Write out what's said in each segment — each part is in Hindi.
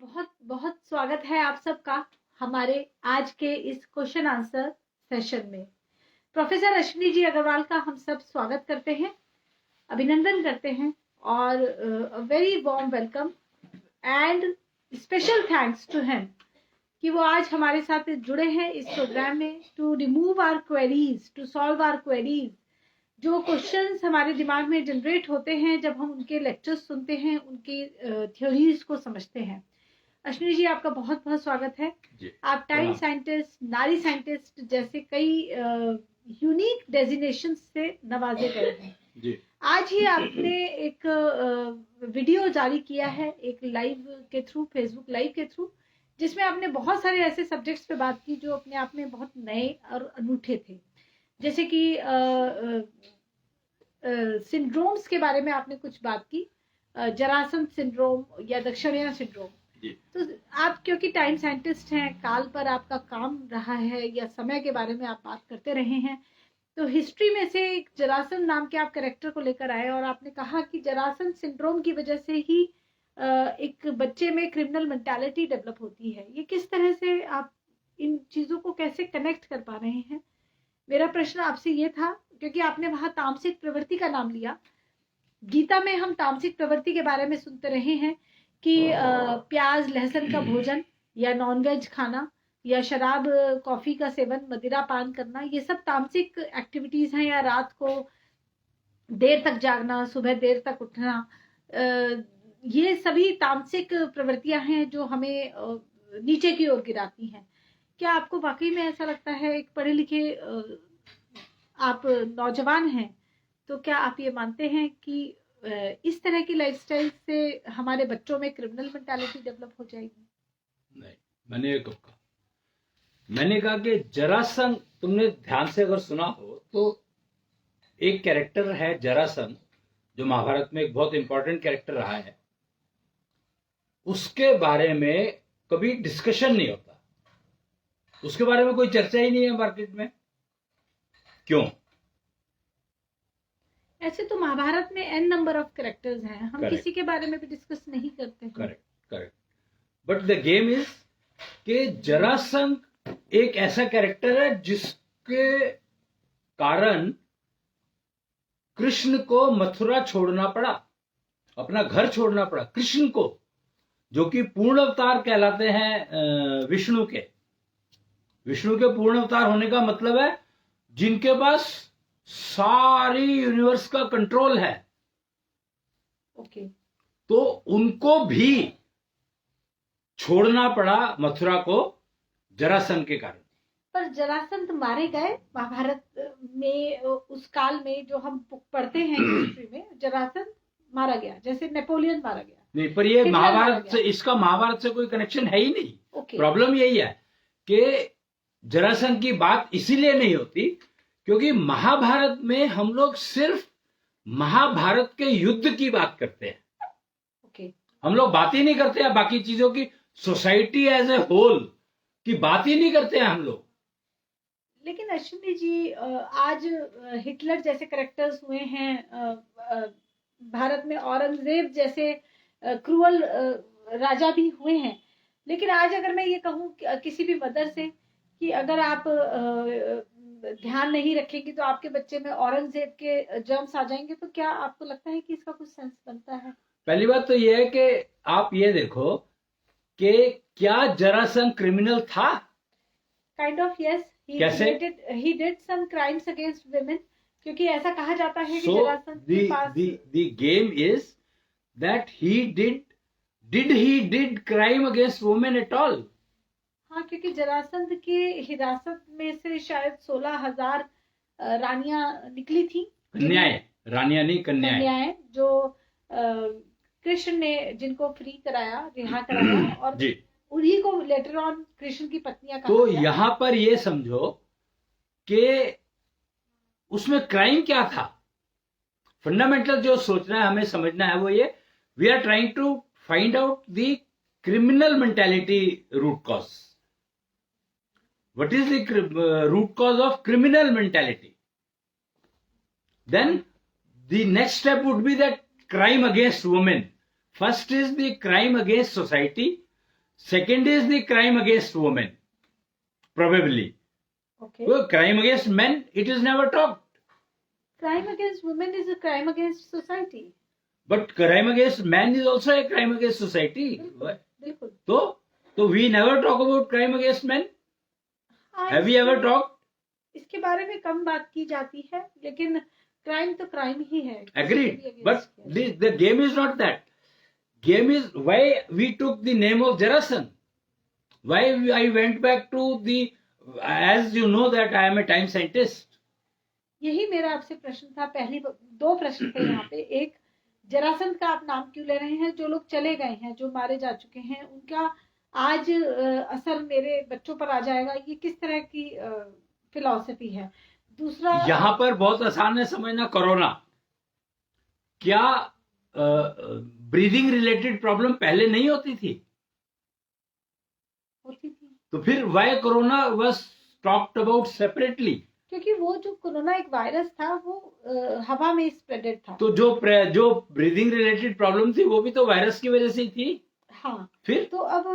बहुत बहुत स्वागत है आप सबका हमारे आज के इस क्वेश्चन आंसर सेशन में। प्रोफेसर अश्विनी जी अग्रवाल का हम सब स्वागत करते हैं, अभिनंदन करते हैं और very warm welcome and special thanks to him कि वो आज हमारे साथ जुड़े हैं इस प्रोग्राम में to remove our queries, to solve our queries. जो क्वेश्चंस हमारे दिमाग में जनरेट होते हैं जब हम उनके लेक्चर्स सुनते हैं, उनकी थ्योरीज को समझते हैं। अश्विनी जी, आपका बहुत बहुत स्वागत है। आप टाइम साइंटिस्ट, नारी साइंटिस्ट जैसे कई यूनिक डेजिग्नेशन से नवाजे गए हैं। आज ही आपने एक वीडियो जारी किया है एक लाइव के थ्रू, फेसबुक लाइव के थ्रू, जिसमें आपने बहुत सारे ऐसे सब्जेक्ट्स पे बात की जो अपने आप में बहुत नए और अनूठे थे। जैसे कि सिंड्रोम्स के बारे में आपने कुछ बात की, जरासंध सिंड्रोम या दक्षिणिया सिंड्रोम। तो आप क्योंकि टाइम साइंटिस्ट हैं, काल पर आपका काम रहा है या समय के बारे में आप बात करते रहे हैं, तो हिस्ट्री में से एक जरासंध नाम के आप कैरेक्टर को लेकर आए और आपने कहा कि जरासंध सिंड्रोम की वजह से ही एक बच्चे में क्रिमिनल मेंटालिटी डेवलप होती है। ये किस तरह से आप इन चीजों को कैसे कनेक्ट कर पा रहे हैं? मेरा प्रश्न आपसे ये था, क्योंकि आपने वहां तामसिक प्रवृत्ति का नाम लिया। गीता में हम तामसिक प्रवृत्ति के बारे में सुनते रहे हैं कि प्याज लहसुन का भोजन या नॉनवेज खाना या शराब कॉफी का सेवन, मदिरा पान करना, ये सब तामसिक एक्टिविटीज हैं। या रात को देर तक जागना, सुबह देर तक उठना, ये सभी तामसिक प्रवृत्तियां हैं जो हमें नीचे की ओर गिराती हैं। क्या आपको वाकई में ऐसा लगता है? एक पढ़े लिखे आप नौजवान हैं, तो क्या आप ये मानते हैं कि इस तरह की लाइफस्टाइल से हमारे बच्चों में क्रिमिनल मेंटालिटी डेवलप हो जाएगी? नहीं, मैंने ये कब कहा? मैंने कहा कि जरासंध, तुमने ध्यान से अगर सुना हो तो एक कैरेक्टर है जरासंध, जो महाभारत में एक बहुत इंपॉर्टेंट कैरेक्टर रहा है। उसके बारे में कभी डिस्कशन नहीं होता, उसके बारे में कोई चर्चा ही नहीं है मार्केट में। क्यों? ऐसे तो महाभारत में एन नंबर ऑफ कैरेक्टर्स हैं, हम किसी के बारे में भी डिस्कस नहीं करते हैं। Correct. But the game is कि जरासंध एक ऐसा कैरेक्टर है जिसके कारण कृष्ण को मथुरा छोड़ना पड़ा, अपना घर छोड़ना पड़ा कृष्ण को, जो कि पूर्ण अवतार कहलाते हैं विष्णु के। विष्णु के पूर्ण अवतार होने का मतलब है जिनके पास सारी यूनिवर्स का कंट्रोल है। ओके। तो उनको भी छोड़ना पड़ा मथुरा को जरासंध के कारण। पर जरासंध मारे गए महाभारत में, उस काल में जो हम पढ़ते हैं हिस्ट्री में, जरासंध मारा गया, जैसे नेपोलियन मारा गया। नहीं, पर ये महाभारत से, इसका महाभारत से कोई कनेक्शन है ही नहीं। प्रॉब्लम यही है कि जरासंध की बात इसीलिए नहीं होती क्योंकि महाभारत में हम लोग सिर्फ महाभारत के युद्ध की बात करते हैं। हम लोग बात ही नहीं करते हैं बाकी चीजों की, सोसाइटी एज ए होल की बात ही नहीं करते हैं हम लोग। लेकिन अश्विनी जी, आज हिटलर जैसे कैरेक्टर्स हुए हैं, भारत में औरंगजेब जैसे क्रूअल राजा भी हुए हैं। लेकिन आज अगर मैं ये कहूँ किसी भी मदर से कि अगर आप ध्यान नहीं रखेंगे तो आपके बच्चे में औरंगजेब के जर्म्स आ जाएंगे, तो क्या आपको लगता है कि इसका कुछ सेंस बनता है? पहली बात तो ये है कि आप ये देखो कि क्या जरासंध क्रिमिनल था? Kind of yes. कैसे? he did some crimes against women, क्योंकि ऐसा कहा जाता है कि जरासंध के पास the game is that he did crime against women at all? हाँ, क्योंकि जरासंध के हिरासत में से शायद 16,000 रानियां निकली थी। कन्याएं, रानियां नहीं, कन्याएं जो कृष्ण ने जिनको फ्री कराया, रिहा कराया, और जी, उन्हीं को लेटर ऑन कृष्ण की पत्नियां कहा तो गया। यहां पर ये समझो कि उसमें क्राइम क्या था। फंडामेंटल जो सोचना है, हमें समझना है वो ये, we are trying to find out the criminal mentality root cause. What is the root cause of criminal mentality? Then the next step would be that crime against women. First is the crime against society, Second is the crime against women, probably. Okay. Well, crime against men, it is never talked. Crime against women is a crime against society. But crime against man is also a crime against society. बिल्कुल. So we never talk about crime against men. Have we ever talked? इसके बारे में कम बात की जाती है, लेकिन क्राइम तो क्राइम ही है. Agreed. But the game is not that. Game is why we took the name of Jarasandh. Why I went back to the, as you know that I am a time scientist. यही मेरा आपसे प्रश्न था. पहली दो प्रश्न थे यहाँ पे. एक, जरासंध का आप नाम क्यों ले रहे हैं? जो लोग चले गए हैं, जो मारे जा चुके हैं, उनका आज असर मेरे बच्चों पर आ जाएगा, ये किस तरह की फिलॉसफी है? दूसरा, यहाँ पर बहुत आसान है समझना. कोरोना क्या ब्रीदिंग रिलेटेड प्रॉब्लम पहले नहीं होती थी? होती थी. तो फिर why corona was talked about separately? क्योंकि वो जो कोरोना एक वायरस था, वो हवा में स्प्रेडेड था. तो जो ब्रीदिंग रिलेटेड प्रॉब्लम थी वो भी तो वायरस की वजह से ही थी. हाँ. फिर तो अब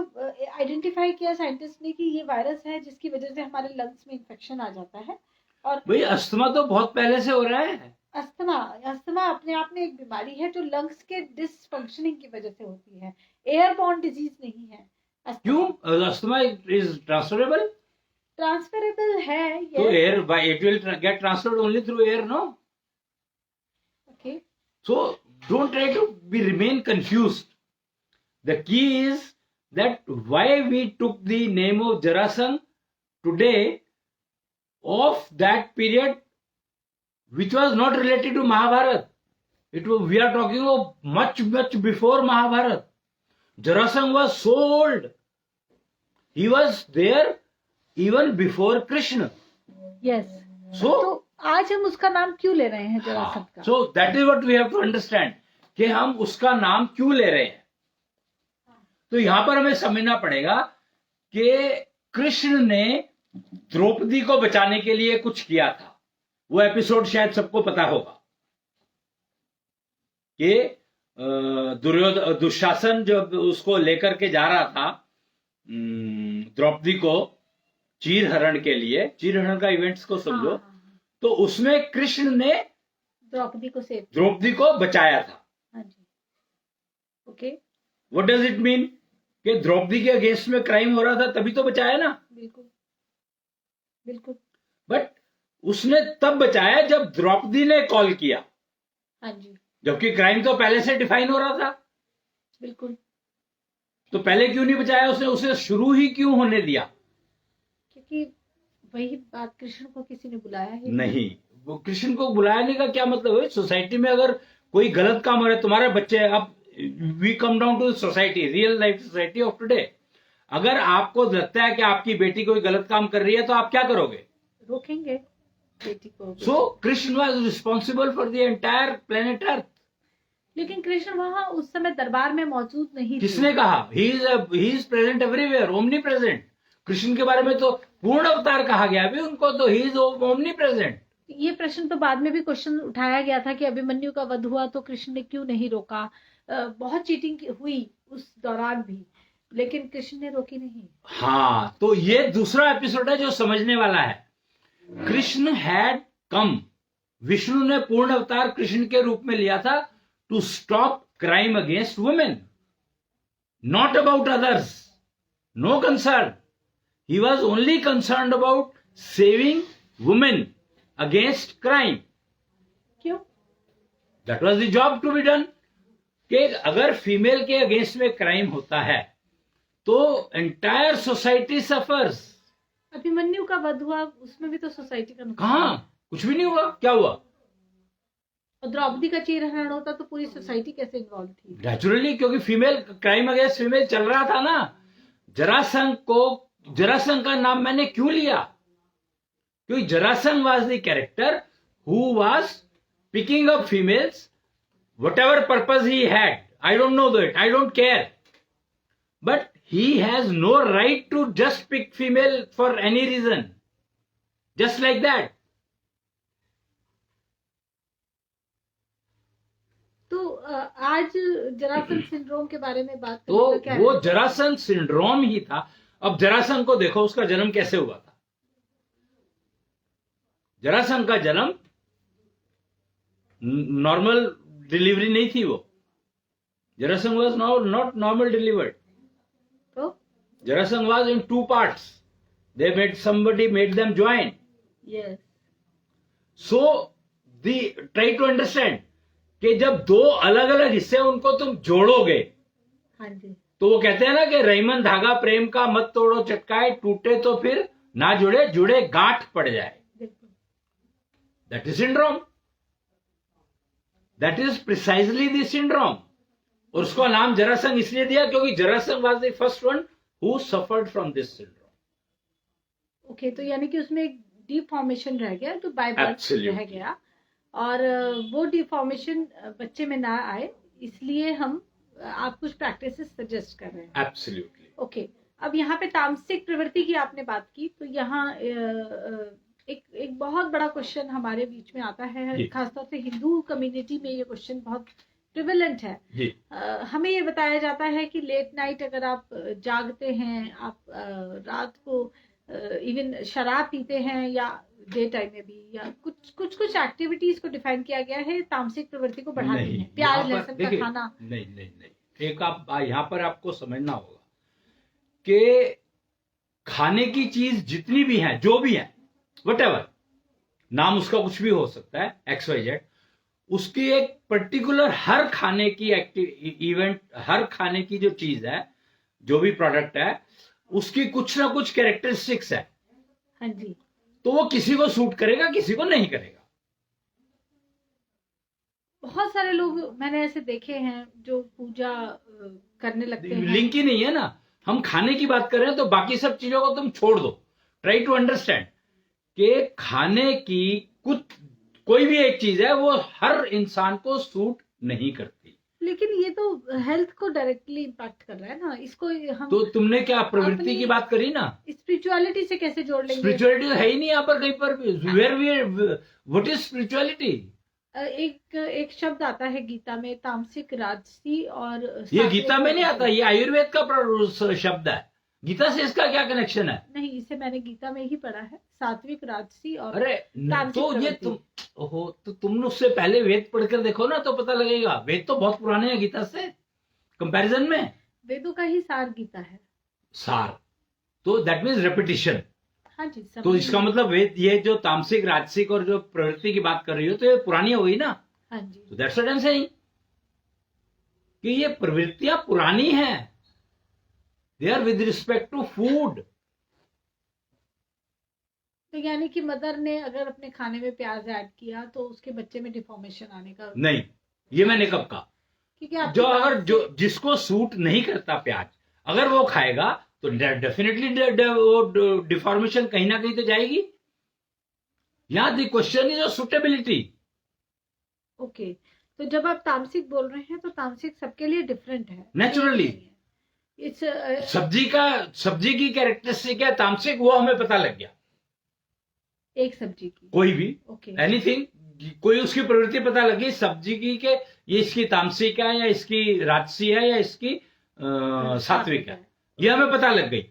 आइडेंटिफाई किया साइंटिस्ट ने कि ये वायरस है जिसकी वजह से हमारे लंग्स में इन्फेक्शन आ जाता है. और भाई अस्थमा तो बहुत पहले से हो रहा है. अस्थमा अपने आप में एक बीमारी है जो लंग्स के डिसफंक्शनिंग की वजह से होती है. एयरबॉर्न डिजीज नहीं है. क्यों? अस्थमा इज ट्रांसफरेबल है. तो air it will get transferred only through air, no? Okay. So don't try to be remain confused. The key is that why we took the name of Jarasandh today of that period which was not related to Mahabharata. We are talking of much before Mahabharata. Jarasandh was so old. He was there even before Krishna. Yes. So आज हम उसका नाम क्यों ले रहे हैं जरासंध का? So that is what we have to understand कि हम उसका नाम क्यों ले रहे हैं. तो यहां पर हमें समझना पड़ेगा कि कृष्ण ने द्रौपदी को बचाने के लिए कुछ किया था. वो एपिसोड शायद सबको पता होगा कि दुशासन जब उसको लेकर के जा रहा था द्रौपदी को चीरहरण के लिए, चीरहरण का इवेंट्स को समझो. तो उसमें कृष्ण ने द्रौपदी को बचाया था. हाँ जी. Okay. What does it mean? कि द्रौपदी के अगेंस्ट में क्राइम हो रहा था तभी तो बचाया ना. बिल्कुल. बट उसने तब बचाया जब द्रौपदी ने कॉल किया. हाँ जी. जबकि क्राइम तो पहले से डिफाइन हो रहा था. बिल्कुल. तो पहले क्यों नहीं बचाया उसने? उसे शुरू ही क्यों होने दिया? क्योंकि वही बात, कृष्ण को किसी ने बुलाया ही नहीं. वो कृष्ण को बुलाने का क्या मतलब है? सोसाइटी में अगर कोई गलत काम हो रहा है, तुम्हारे बच्चे, अब we come down to society, real life society of today. अगर आपको लगता है कि आपकी बेटी कोई गलत काम कर रही है तो आप क्या करोगे? रोकेंगे बेटी को. So Krishna was responsible for the entire planet earth. लेकिन कृष्ण वहां उस समय दरबार में मौजूद नहीं. किसने कहा? He is present everywhere, omni present. Krishna के बारे में तो पूर्ण अवतार कहा गया अभी उनको, तो ही इज ओमनी प्रेजेंट. ये प्रश्न तो बाद में भी क्वेश्चन उठाया गया था कि अभिमन्यु का वध हुआ तो कृष्ण ने क्यों नहीं रोका. बहुत चीटिंग हुई उस दौरान भी, लेकिन कृष्ण ने रोकी नहीं. हाँ, तो ये दूसरा एपिसोड है जो समझने वाला है. कृष्ण हैड कम, विष्णु ने पूर्ण अवतार कृष्ण के रूप में लिया था to stop crime against women, not about others. No concern. He was only concern about saving women against crime. क्यों? That was the job to be done. कि अगर फीमेल के अगेंस्ट में क्राइम होता है तो एंटायर सोसाइटी सफर्स. अभिमन्यु का वध हुआ, उसमें भी तो सोसाइटी का नुकसान. हाँ, कुछ भी नहीं हुआ. क्या हुआ? और द्रौपदी का चीरहरण होता तो पूरी सोसाइटी कैसे इन्वॉल्व थी? नेचुरली, क्योंकि फीमेल क्राइम अगेंस्ट फीमेल चल रहा था ना. जरासंध का नाम मैंने क्यों लिया? क्योंकि Jarasandh was the character who was picking up females. Whatever purpose he had, I don't know that, I don't care. But he has no right to just pick female for any reason. Just like that. तो आज जरासंध सिंड्रोम के बारे में बात तो करने का क्या वो है? जरासंध सिंड्रोम ही था। अब जरासंध को देखो, उसका जन्म कैसे हुआ था। जरासंध का जन्म नॉर्मल डिलीवरी नहीं थी। वो Jarasandh was not normal delivered. तो Jarasandh was in 2 parts. They made them join. Yes, So try to understand कि जब 2 अलग अलग हिस्से उनको तुम जोड़ोगे, हाँ जी, तो वो कहते हैं ना कि रहीमन धागा प्रेम का मत तोड़ो चटकाए, टूटे तो फिर ना जुड़े, जुड़े गांठ पड़ जाए। बिल्कुल। That is syndrome. That is precisely the syndrome. और उसका नाम जरासंध इसलिए दिया क्योंकि Jarasandh was the first one who suffered from this syndrome. Okay, तो यानी कि उसमें एक डिफॉर्मेशन रह गया जो बाय बर्थ रह गया, और वो डिफॉर्मेशन बच्चे में ना आए, इसलिए हम आप कुछ प्रैक्टिसेस सजेस्ट कर रहे हैं। Absolutely. ओके, अब यहाँ पे तामसिक प्रवृत्ति की आपने बात की, तो यहाँ एक बहुत बड़ा क्वेश्चन हमारे बीच में आता है, खासतौर से हिंदू कम्युनिटी में ये क्वेश्चन बहुत प्रिवेलेंट है। हमें ये बताया जाता है कि लेट नाइट अगर आप जागते हैं, आप रात को इवन शराब पीते हैं, या डे टाइम में भी, या कुछ एक्टिविटीज को डिफाइन किया गया है तामसिक प्रवृत्ति को बढ़ाने में, प्याज लहसुन का खाना। नहीं, एक आप यहाँ पर आपको समझना होगा कि खाने की चीज जितनी भी है, जो भी है, व्हाटएवर नाम उसका कुछ भी हो सकता है, XYZ, उसकी एक पर्टिकुलर हर खाने की इवेंट, हर खाने की जो चीज है, जो भी प्रोडक्ट है, उसकी कुछ ना कुछ कैरेक्टरिस्टिक्स है। हाँ जी। तो वो किसी को सूट करेगा, किसी को नहीं करेगा। बहुत सारे लोग मैंने ऐसे देखे हैं जो पूजा करने लगते हैं। लिंक ही नहीं है ना। हम खाने की बात कर रहे हैं तो बाकी सब चीजों को तुम छोड़ दो। ट्राई टू अंडरस्टैंड कि खाने की कोई भी एक चीज है, वो हर इंसान को सूट नहीं करती। लेकिन ये तो हेल्थ को डायरेक्टली इम्पैक्ट कर रहा है ना, इसको हम। तो तुमने क्या प्रवृत्ति की बात करी ना, स्पिरिचुअलिटी से कैसे जोड़ लेंगे? स्पिरिचुअलिटी है ही नहीं यहाँ पर कहीं पर भी। What is spirituality? एक शब्द आता है गीता में, तामसिक, राजसी, और ये गीता में नहीं आता, ये आयुर्वेद का शब्द है। गीता से इसका क्या कनेक्शन है? नहीं, इसे मैंने गीता में ही पढ़ा है, सात्विक, राजसी और अरे तो ये तुम उससे पहले वेद पढ़कर देखो ना, तो पता लगेगा। वेद तो बहुत पुराने हैं गीता से कंपैरिजन में। वेदों का ही सार गीता है। सार तो दैट मीन्स रेपिटेशन। हाँ जी। तो इसका मतलब वेद, ये जो तामसिक, राजसिक और जो प्रवृत्ति की बात कर रही हो, तो ये पुरानी हो गई ना। हाँ जी। तो that's what I am saying कि ये प्रवृत्तियां पुरानी हैं। They are with respect to food. तो यानी कि मदर ने अगर अपने खाने में प्याज ऐड किया तो उसके बच्चे में डिफॉर्मेशन आने का नहीं, ये मैंने कब कहा? क्योंकि जो जिसको सूट नहीं करता प्याज, अगर वो खाएगा तो डेफिनेटली वो डिफॉर्मेशन कहीं ना कहीं तो जाएगी। यहाँ the question is suitability. Okay, तो जब आप तामसिक बोल रहे हैं तो तामसिक सबके लिए डिफरेंट है नेचुरली। सब्जी की कैरेक्टरिस्टिक है तामसिक, वो हमें पता लग गया। एक सब्जी की कोई भी एनीथिंग, कोई उसकी प्रवृत्ति पता लगी सब्जी की के ये इसकी तामसिक है, या इसकी राजसी है, या इसकी सात्विक है, ये हमें पता लग गई।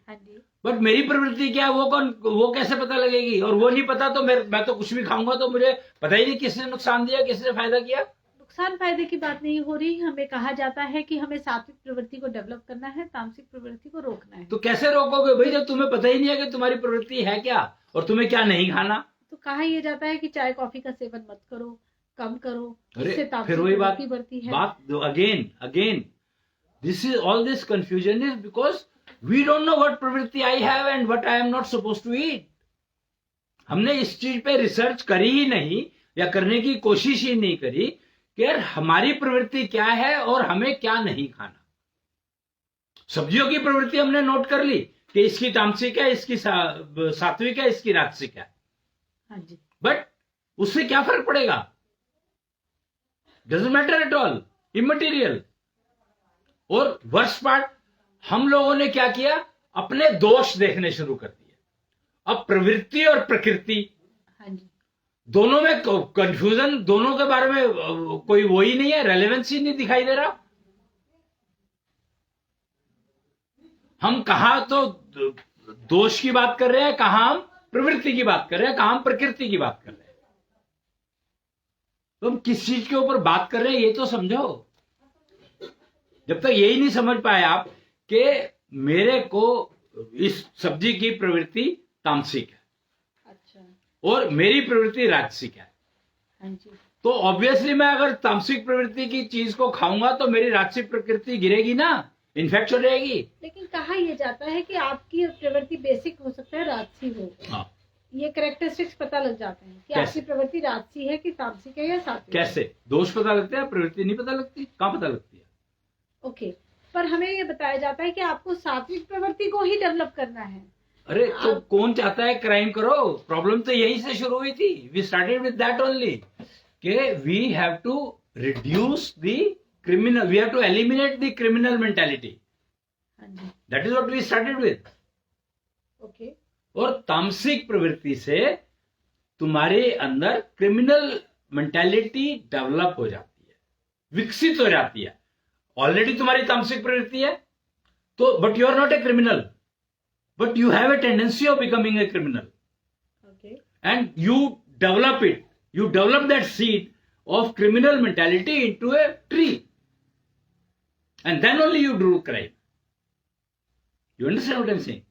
बट मेरी प्रवृत्ति क्या है, वो कैसे पता लगेगी? और वो नहीं पता तो मैं तो कुछ भी खाऊंगा, तो मुझे पता ही नहीं किसने नुकसान दिया, किसने फायदा किया। नुकसान फायदे की बात नहीं हो रही। हमें कहा जाता है कि हमें सात्विक प्रवृत्ति को डेवलप करना है, तामसिक प्रवृत्ति को रोकना है। तो कैसे रोकोगे भाई, जब तुम्हें पता ही नहीं है कि तुम्हारी प्रवृत्ति है क्या और तुम्हें क्या नहीं खाना? तो कहा यह जाता है कि चाय कॉफी का सेवन मत करो, कम करो, इससे तामसिक फिर वही प्रवृत्ति बढ़ती है। Again this is all this confusion is because we don't know what प्रवृत्ति I have and what I am not supposed to eat. हमने इस चीज पे रिसर्च करी ही नहीं, या करने की कोशिश ही नहीं करी कि यार हमारी प्रवृत्ति क्या है और हमें क्या नहीं खाना। सब्जियों की प्रवृत्ति हमने नोट कर ली कि इसकी तामसिक है, इसकी सात्विक है, इसकी राजसिक है। हाँ जी। बट उससे क्या फर्क पड़ेगा? Doesn't matter at all, immaterial. और वर्स्ट पार्ट, हम लोगों ने क्या किया, अपने दोष देखने शुरू कर दिए। अब प्रवृत्ति और प्रकृति, हाँ जी, दोनों में कंफ्यूजन, दोनों के बारे में कोई वो ही नहीं है, रेलेवेंस ही नहीं दिखाई दे रहा। हम कहा तो दोष की बात कर रहे हैं, कहां हम प्रवृत्ति की बात कर रहे हैं, कहां हम प्रकृति की बात कर रहे हैं। तो हम किस चीज के ऊपर बात कर रहे हैं ये तो समझो। जब तक यही नहीं समझ पाए आप कि मेरे को इस सब्जी की प्रवृत्ति तामसिक है, अच्छा, और मेरी प्रवृत्ति राजसिक है, हाँ जी, तो ऑब्वियसली मैं अगर तामसिक प्रवृत्ति की चीज को खाऊंगा तो मेरी राजसिक प्रकृति गिरेगी ना, इन्फेक्ट हो जाएगी। लेकिन कहा यह जाता है कि आपकी प्रवृत्ति बेसिक हो सकता है, राजसी हो, हाँ, ये कैरेक्टरिस्टिक्स पता लग जाते हैं कि आपकी प्रवृत्ति राजसी है कि तामसिक है या सात्विक। कैसे दोष पता लगते हैं, प्रवृत्ति नहीं पता लगती, कहाँ पता लगती है? ओके, पर हमें ये बताया जाता है कि आपको सात्विक प्रवृत्ति को ही डेवलप करना है। अरे तो कौन चाहता है क्राइम करो? प्रॉब्लम तो यही से शुरू हुई थी। We started with that only कि we have to reduce the criminal, we have to eliminate the criminal mentality. That is what we started with. Okay, और तामसिक प्रवृत्ति से तुम्हारे अंदर क्रिमिनल मेंटालिटी डेवलप हो जाती है, विकसित हो जाती है। ऑलरेडी तुम्हारी तामसिक प्रवृत्ति है तो, but you are not a criminal, but you have a tendency of becoming a criminal, and you develop it, you develop that seed of criminal mentality into a tree, and then only you do crime. You understand what I'm saying?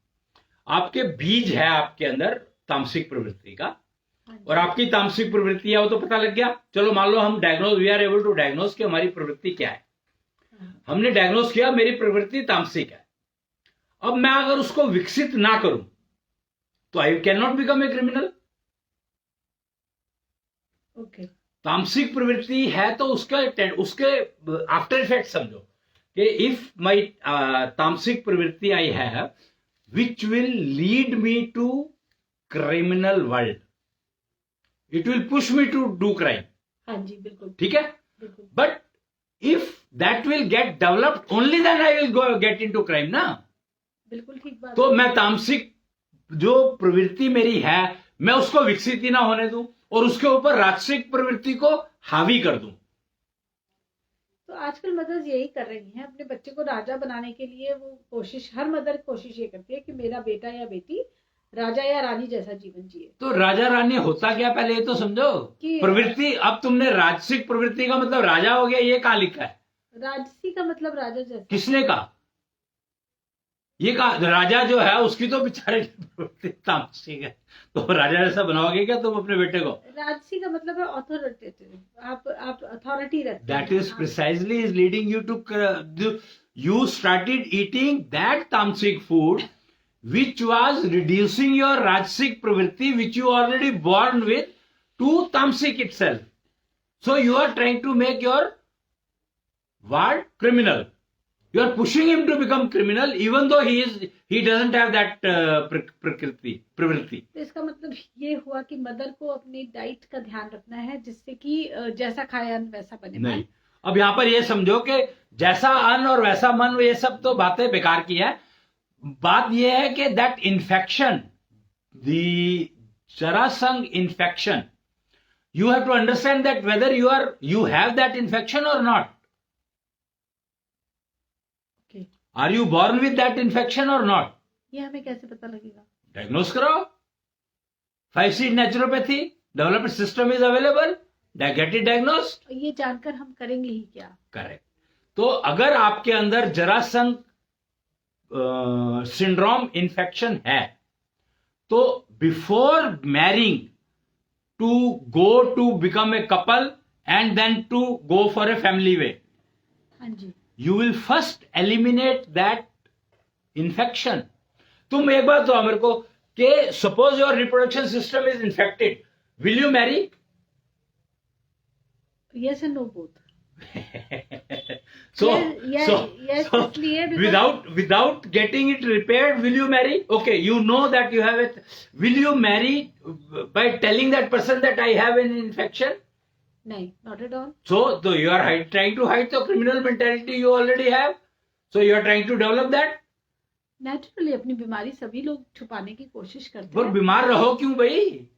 आपके बीज है आपके अंदर तामसिक प्रवृत्ति का, और आपकी तामसिक प्रवृत्ति है वो तो पता लग गया। चलो मान लो हम diagnose, we are able to diagnose कि हमारी प्रवृत्ति क्या है। हमने डायग्नोज किया मेरी प्रवृत्ति तामसिक है। अब मैं अगर उसको विकसित ना करूं तो I can not become a criminal. Okay. तामसिक प्रवृत्ति है तो उसके आफ्टर इफेक्ट समझो कि इफ माई तामसिक प्रवृत्ति I have which will lead me to criminal world, it will push me to do crime. हाँ जी, बिल्कुल ठीक है। But if that will get developed only then I will go get into crime ना। बिल्कुल ठीक बात। तो मैं तामसिक जो प्रवृत्ति मेरी है मैं उसको विकसित ही ना होने दूं और उसके ऊपर राजसिक प्रवृत्ति को हावी कर दूं। तो आजकल मदर्स यही कर रही हैं, अपने बच्चे को राजा बनाने के लिए वो कोशिश, हर मदर कोशिश ये करती है कि मेरा बेटा या बेटी राजा या रानी जैसा जीवन जिए। तो राजा रानी होता क्या पहले ये तो समझो कि प्रवृत्ति। अब तुमने राजसिक प्रवृत्ति का मतलब राजा हो गया, ये कहां लिखा है? राजसी का मतलब राजा जैसा। किसने कहा? ये कहा राजा जो है उसकी तो बेचारे तामसिक है, तो राजा जैसा बनाओगे क्या तुम अपने बेटे को? राजसी का मतलब है अथॉरिटेटिव, आप अथॉरिटी रखते हैं। That is precisely is leading you to, you started eating that tamasic food which was reducing your rajasic pravritti which you already born with to tamasic itself. So you are trying to make your what? Criminal. You are pushing him to become criminal even though he doesn't have that pravritti. तो इसका मतलब ये हुआ कि मदर को अपनी डाइट का ध्यान रखना है जिससे कि जैसा खाया वैसा बने। नहीं, अब यहाँ पर ये समझो कि जैसा अन्न और वैसा मन, ये सब तो बातें बेकार की है। बात ये है कि that infection, the Jarasandh infection, you have to understand that whether you have that infection or not. Okay. Are you born with that infection or not? ये हमें कैसे पता लगेगा? Diagnose करो. 5C naturopathy developed system is available. Get it diagnosed. ये जानकर हम करेंगे ही क्या? करेक्ट। तो अगर आपके अंदर जरासंघ सिंड्रोम इन्फेक्शन है तो before marrying to go to become a couple and then to go for a family way, you will first eliminate that infection. तुम एक बात तो मेरे को कि suppose your reproduction system is infected, will you marry? Yes and no both. So without getting it repaired, will you marry? Okay, you know that you have it. Will you marry by telling that person that I have an infection? No, not at all. So you are trying to hide the criminal mentality you already have. So you are trying to develop that. Naturally, अपनी बीमारी सभी लोग छुपाने की कोशिश करते हैं। पर बीमार रहो क्यों भाई?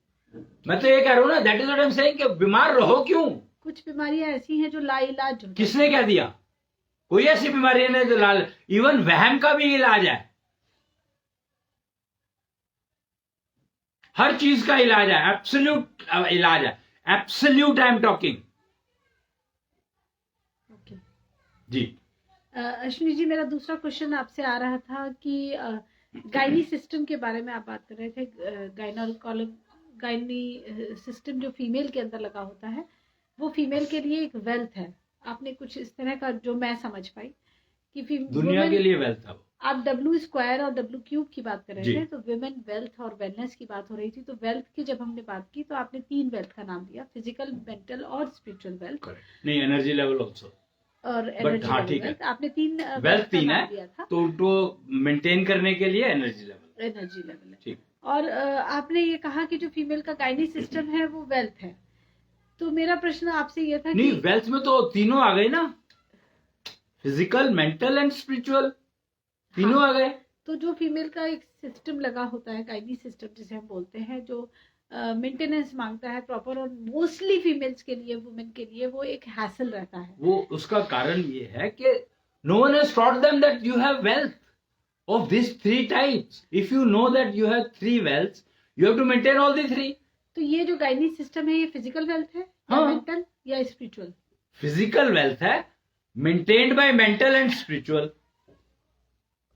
मैं तो ये कह रहा हूँ ना, that is what I am saying, कि बीमार रहो क्यों? कुछ बीमारियां ऐसी हैं जो लाइलाज होती किसने क्या दिया? कोई ऐसी बीमारी नहीं जो लाल, इवन वहम का भी इलाज है, हर चीज का इलाज है, एब्सोल्यूट इलाज है, absolute I am talking. Okay जी अश्विनी जी, मेरा दूसरा क्वेश्चन आपसे आ रहा था कि गायनी सिस्टम के बारे में आप बात कर रहे थे। गायनी सिस्टम जो फीमेल के अंदर लगा होता है, वो फीमेल के लिए एक वेल्थ है। आपने कुछ इस तरह का, जो मैं समझ पाई, कि दुनिया के लिए वेल्थ था। आप W² और W³ की बात कर रहे थे, तो विमेन वेल्थ और वेलनेस की बात हो रही थी। तो वेल्थ की जब हमने बात की तो आपने 3 वेल्थ का नाम दिया, फिजिकल, मेंटल और स्पिरिचुअल वेल्थ। नहीं, एनर्जी लेवल ऑल्सो, और एनर्जी वेल्थ आपने 3 वेल्थ 3 है दिया था, तो उनको मेंटेन करने के लिए एनर्जी लेवल है। ठीक। और आपने ये कहा कि जो फीमेल का गायनी सिस्टम है वो वेल्थ है। तो मेरा प्रश्न आपसे ये था नहीं, कि वेल्थ में तो तीनों आ गए ना, फिजिकल, मेंटल एंड स्पिरिचुअल, तीनों आ गए। तो जो फीमेल का एक सिस्टम लगा होता है, गायनी सिस्टम जिसे हम बोलते हैं, जो मेंटेनेंस मांगता है प्रॉपर, और मोस्टली फीमेल्स के लिए, वुमेन के लिए वो एक हैसल रहता है। वो उसका कारण ये है कि no one has taught them that you have wealth of this 3 types. If you know that you have 3 wealth, you have to maintain all the 3। तो ये जो गायनी सिस्टम है, ये फिजिकल वेल्थ है या मेंटल या स्पिरिचुअल? फिजिकल वेल्थ है, maintained by mental and spiritual.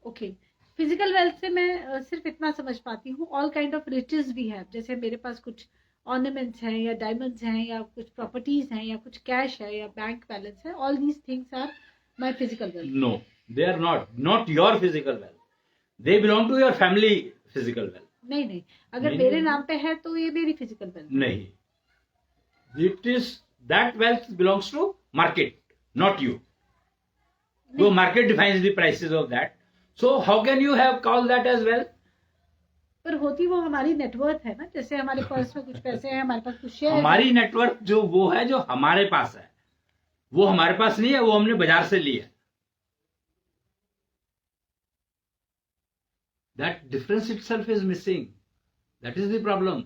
Okay, physical wealth से मैं सिर्फ इतना समझ पाती हूँ, ऑल काइंड ऑफ रिचेस भी है, जैसे मेरे पास कुछ ऑर्नामेंट्स हैं या डायमंड्स हैं या कुछ प्रॉपर्टीज हैं या कुछ कैश है या बैंक बैलेंस है, all these things are my physical wealth. No, they are not your physical wealth, they belong to your family physical wealth. नहीं, अगर मेरे नाम पे है तो ये मेरी फिजिकल वेल्थ नहीं, it is that wealth belongs to market, not you. So market defines the prices of that. So how can you have called that as wealth? पर होती वो हमारी नेटवर्थ है ना, जैसे हमारे पर्स में कुछ पैसे हैं, हमारे पास कुछ शेयर। हमारी नेटवर्थ जो वो है, जो हमारे पास है, वो हमारे पास नहीं है, वो हमने बाजार से ली है। That difference itself is missing. That is the problem.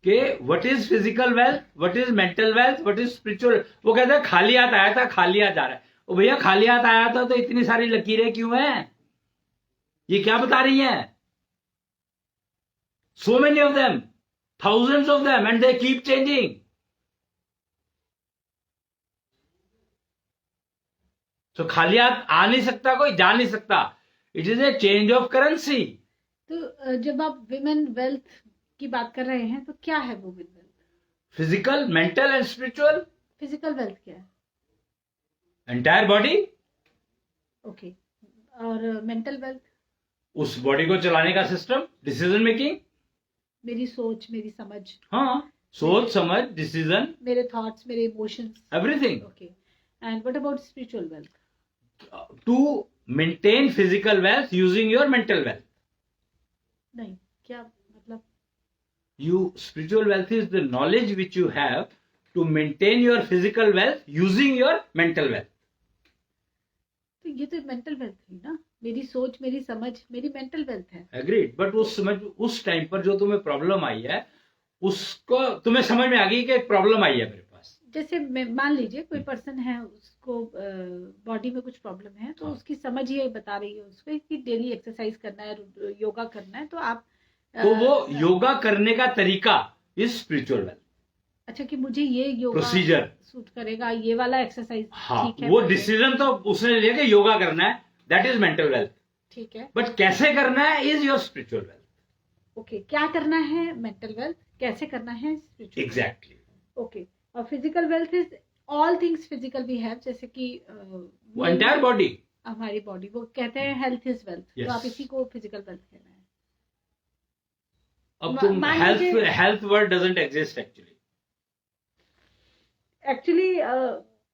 कि what is physical wealth, what is mental wealth, what is spiritual। वो कहते हैं खाली हाथ आया था, खाली हाथ जा रहा है। ओ भैया, खाली हाथ आया था तो इतनी सारी लकीरें क्यों हैं? ये क्या बता रही हैं? So many of them, thousands of them, and they keep changing. So खाली हाथ आ नहीं सकता कोई, जा नहीं सकता। It is a change of currency. तो जब आप विमेन वेल्थ की बात कर रहे हैं, तो क्या है वो women wealth? Physical, mental and spiritual. Physical wealth क्या है? Entire body. ओके, और मेंटल वेल्थ? उस बॉडी को चलाने का सिस्टम, डिसीजन मेकिंग, मेरी सोच, मेरी समझ। हाँ, सोच समझ, डिसीजन, मेरे थॉट्स, मेरे emotions, everything. Okay, and what about spiritual wealth? To maintain physical wealth using your mental wealth. नहीं, क्या मतलब? You spiritual wealth is the knowledge which you have to maintain your physical wealth using your mental wealth. तो ये तो मेंटल वेल्थ है ना, मेरी सोच, मेरी समझ, मेरी मेंटल वेल्थ है। Agreed, but उस टाइम पर जो तुम्हें प्रॉब्लम आई है, उसको तुम्हें समझ में आ गई कि एक प्रॉब्लम आई है मेरे पास। जैसे मान लीजिए कोई पर्सन है, उसको बॉडी में कुछ प्रॉब्लम है, तो उसकी समझ ये बता रही है उसको कि डेली एक्सरसाइज करना है, योगा करना है, तो आप तो वो योगा करने का तरीका इज स्पिरिचुअल वेल्थ। अच्छा, कि मुझे ये योगा प्रोसीजर सूट करेगा, ये वाला एक्सरसाइज। हाँ, ठीक है, वो डिसीजन तो उसने लिया कि योगा करना है, दैट इज मेंटल वेल्थ। ठीक है, बट कैसे करना है is your spiritual wealth. Okay, क्या करना है मेंटल वेल्थ, कैसे करना है स्पिरिचुअल। एग्जैक्टली। ओके, और physical wealth is all things physical we have, जैसे कि वो एंटायर बॉडी, हमारी बॉडी, वो कहते हैं हेल्थ इज वेल्थ। तो आप इसी को फिजिकल वेल्थ कह रहे हैं। अब तुम health word doesn't exist actually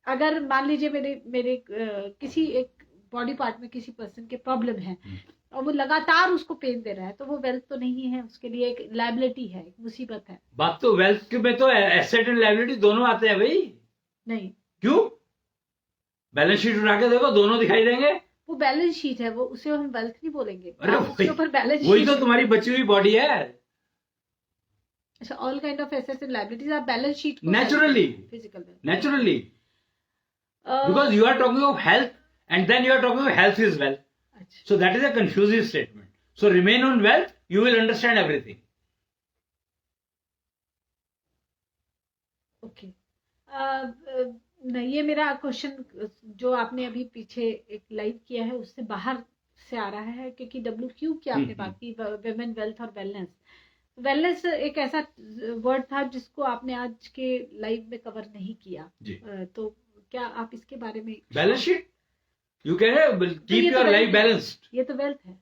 अगर मान लीजिए मेरे किसी एक बॉडी पार्ट में किसी पर्सन के प्रॉब्लम है और वो लगातार उसको पेन दे रहा है, तो वो वेल्थ तो नहीं है, उसके लिए एक लायबिलिटी है, एक मुसीबत है। बात तो वेल्थ में तो एसेट एंड लायबिलिटी दोनों आते हैं भाई। नहीं, क्यों? बैलेंस शीट उठा के देखो, दोनों दिखाई देंगे। वो बैलेंस शीट है, वो उसे हम वेल्थ नहीं बोलेंगे। अरे उसके ऊपर बैलेंस वही तो तुम्हारी बची हुई बॉडी है। अच्छा, all kind of assets and liabilities आप बैलेंस शीट को Naturally. Physical Naturally. Because you are talking of health and then you are talking of health is wealth. अच्छा, So that is a confusing statement. So remain on wealth, you will understand everything. Okay. नहीं, ये मेरा क्वेश्चन जो आपने अभी पीछे एक लाइव किया है उससे बाहर से आ रहा है, क्योंकि WQ की आपने बात की, वुमेन वेल्थ और वेलनेस। वेलनेस एक ऐसा वर्ड था जिसको आपने आज के लाइव में कवर नहीं किया जी। तो क्या आप इसके बारे में? Balance sheet you can keep your life balanced. ये तो वेल्थ है।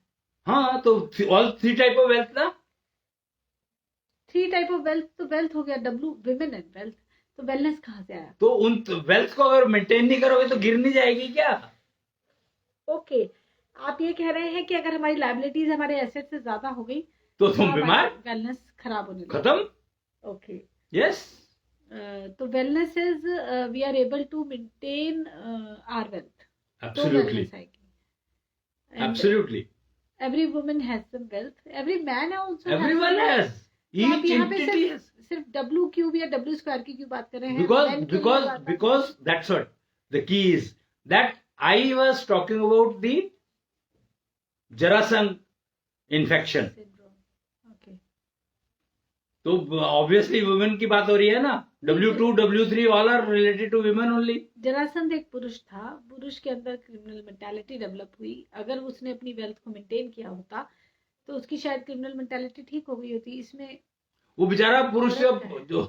हाँ, तो ऑल 3 टाइप ऑफ वेल्थ ना। 3 टाइप ऑफ वेल्थ तो वेल्थ हो गया, वुमेन एंड वेल्थ, तो वेलनेस कहाँ से आया? तो उन वेल्थ को अगर मेंटेन नहीं करोगे तो गिर नहीं जाएगी क्या? ओके, आप ये कह रहे हैं कि अगर हमारी लायबिलिटीज हमारे एसेट से ज्यादा हो गई तो तुम बीमार, वेलनेस खराब होने लगी, खत्म। Okay, yes. तो wellness is we are able to maintain our wealth. Absolutely, absolutely. Every woman has some wealth, every man also, everyone has, each entity has. सिर्फ WQ या W स्क्वायर की क्यों बात कर रहे हैं? because that's what the key is, that I was talking about the Jarasangh infection. Okay, तो ऑब्वियसली वुमेन की बात हो रही है ना। W2 W3 all are related to women only. Jarasandh एक पुरुष था, पुरुष के अंदर क्रिमिनल मेंटालिटी डेवलप हुई। अगर उसने अपनी वेल्थ को मेंटेन किया होता तो उसकी शायद क्रिमिनल मेंटालिटी ठीक हो गई होती। इसमें वो बेचारा पुरुष जो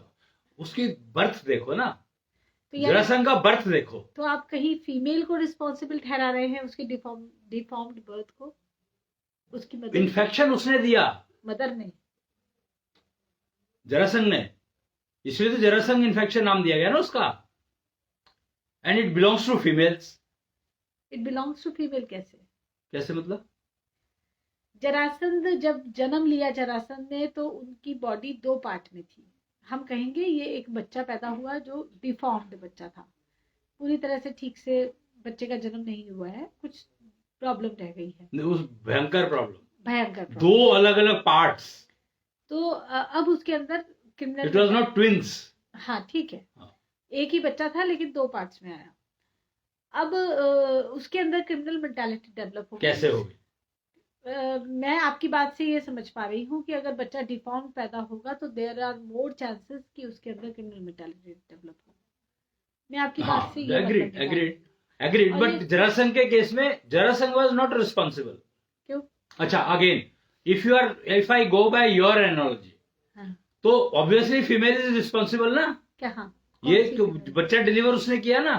उसकी बर्थ देखो ना, तो जरासंध का बर्थ देखो। तो आप कहीं फीमेल को रिस्पॉन्सिबल ठहरा रहे हैं उसकी डिफॉर्म्ड बर्थ को? उसकी मदर, इन्फेक्शन उसने दिया, मदर ने, जरासंध ने, इसलिए तो जरासंध इन्फेक्शन नाम दिया गया ना उसका। And it belongs to females. It belongs to female कैसे? कैसे मतलब? जरासंध जब जन्म लिया जरासंध ने तो उनकी बॉडी 2 पार्ट में थी। हम कहेंगे ये एक बच्चा पैदा हुआ जो डिफॉर्म्ड बच्चा था, पूरी तरह से ठीक से बच्चे का जन्म नहीं हुआ है, कुछ प्रॉब्लम रह गई है, उस भयंकर प्रॉब्लम, 2 अलग अलग पार्ट्स। तो अब उसके अंदर criminal, it was not twins. हाँ ठीक है, एक ही बच्चा था लेकिन 2 पार्ट्स में आया। अब उसके अंदर क्रिमिनल मेंटालिटी डेवलप हो गई। कैसे हो गई? मैं आपकी बात से ये समझ पा रही हूँ कि अगर बच्चा डिफॉर्म पैदा होगा तो देयर आर मोर चांसेस कि उसके अंदर क्रिमिनल मेंटालिटी डेवलप हो। मैं आपकी बात से ये एग्रीड बट जरासंध के केस में जरासंध वाज नॉट रिस्पॉन्सिबल। क्यों? अच्छा, again if I go by your analogy, तो ऑब्वियसली फीमेल इज रिस्पॉन्सिबल ना। क्या? हाँ, ये तो बच्चा डिलीवर उसने किया ना।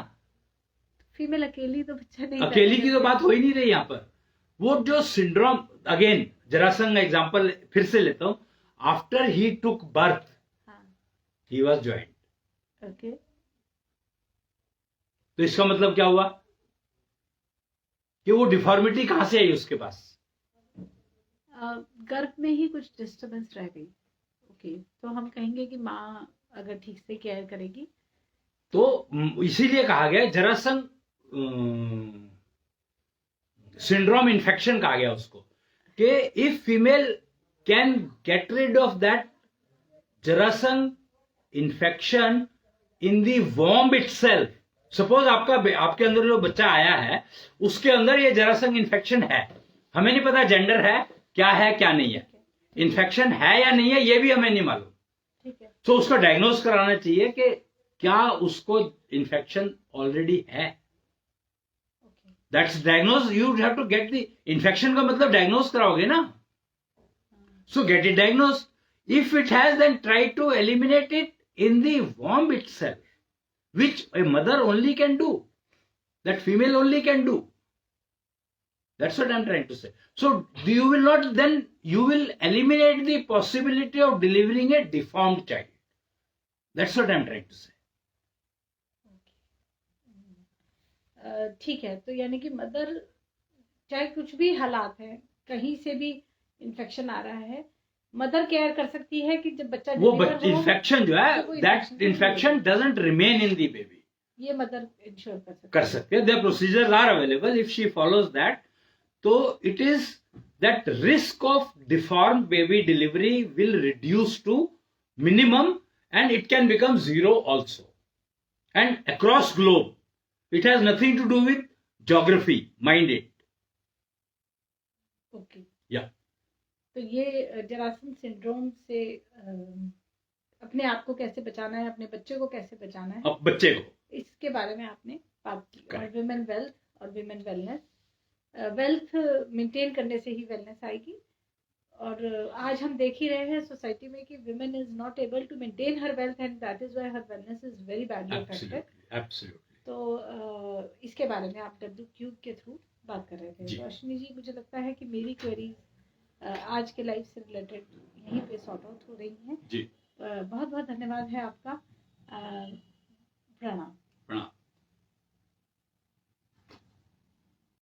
फीमेल अकेली तो बच्चा नहीं, अकेली की तो बात हो ही नहीं रही यहाँ पर। वो जो सिंड्रोम, अगेन जरासंध एग्जांपल फिर से लेता हूं, after he took birth he was joint. Okay, तो इसका मतलब क्या हुआ कि वो डिफॉर्मिटी कहां से आई उसके पास? गर्भ में ही कुछ डिस्टर्बेंस रह गई। ओके, तो हम कहेंगे कि माँ अगर ठीक से केयर करेगी तो इसीलिए कहा गया जरासंध सिंड्रोम इन्फेक्शन कहा गया उसको, कि if female can get rid of that Jarasandh infection in the womb itself. Suppose आपके अंदर जो बच्चा आया है उसके अंदर ये जरासंध इन्फेक्शन है, हमें नहीं पता जेंडर है क्या नहीं है, इन्फेक्शन है या नहीं है ये भी हमें नहीं मालूम। ठीक है, तो उसको डायग्नोज कराना चाहिए कि क्या उसको इन्फेक्शन ऑलरेडी है। That's diagnose, you have to get the infection का मतलब डायग्नोज कराओगे ना। So get it diagnose, if it has then try to eliminate it in the womb itself, which a mother only can do, that female only can do. That's what I'm trying to say. So you will not, then you will eliminate the possibility of delivering a deformed child. That's what I'm trying to say. ठीक है, तो यानी कि मदर चाहे कुछ भी हालात है, कहीं से भी इन्फेक्शन आ रहा है, मदर केयर कर सकती है कि जब बच्चा वो इन्फेक्शन जो है, that infection doesn't remain in the baby, ये मदर इंश्योर कर सकते हैं। There procedures are available, if she follows that, तो it is that risk of deform baby delivery will reduce to minimum, and it can become zero also. And across globe, it has nothing to do with geography. Mind it. Okay Yeah. तो ये जरासन सिंड्रोम से अपने आप को कैसे बचाना है, अपने बच्चे को कैसे बचाना है, अब बच्चे को, इसके बारे में आपने बात की। और Correct. विमेन वेल्थ और विमेन वेलनेस, वेल्थ मेंटेन करने से ही वेलनेस आएगी। और आज हम देख ही रहे हैं सोसाइटी में कि women is not able to maintain her wealth and that is why her wellness is very badly affected. Absolutely. तो इसके बारे में आप W-Cube के थ्रू बात कर रहे थे। रोशनी जी, मुझे लगता है कि मेरी क्वेरीज आज के लाइफ से रिलेटेड यहीं पे सॉर्ट आउट हो रही हैं जी। बहुत बहुत धन्यवाद है आपका। प्रणाम।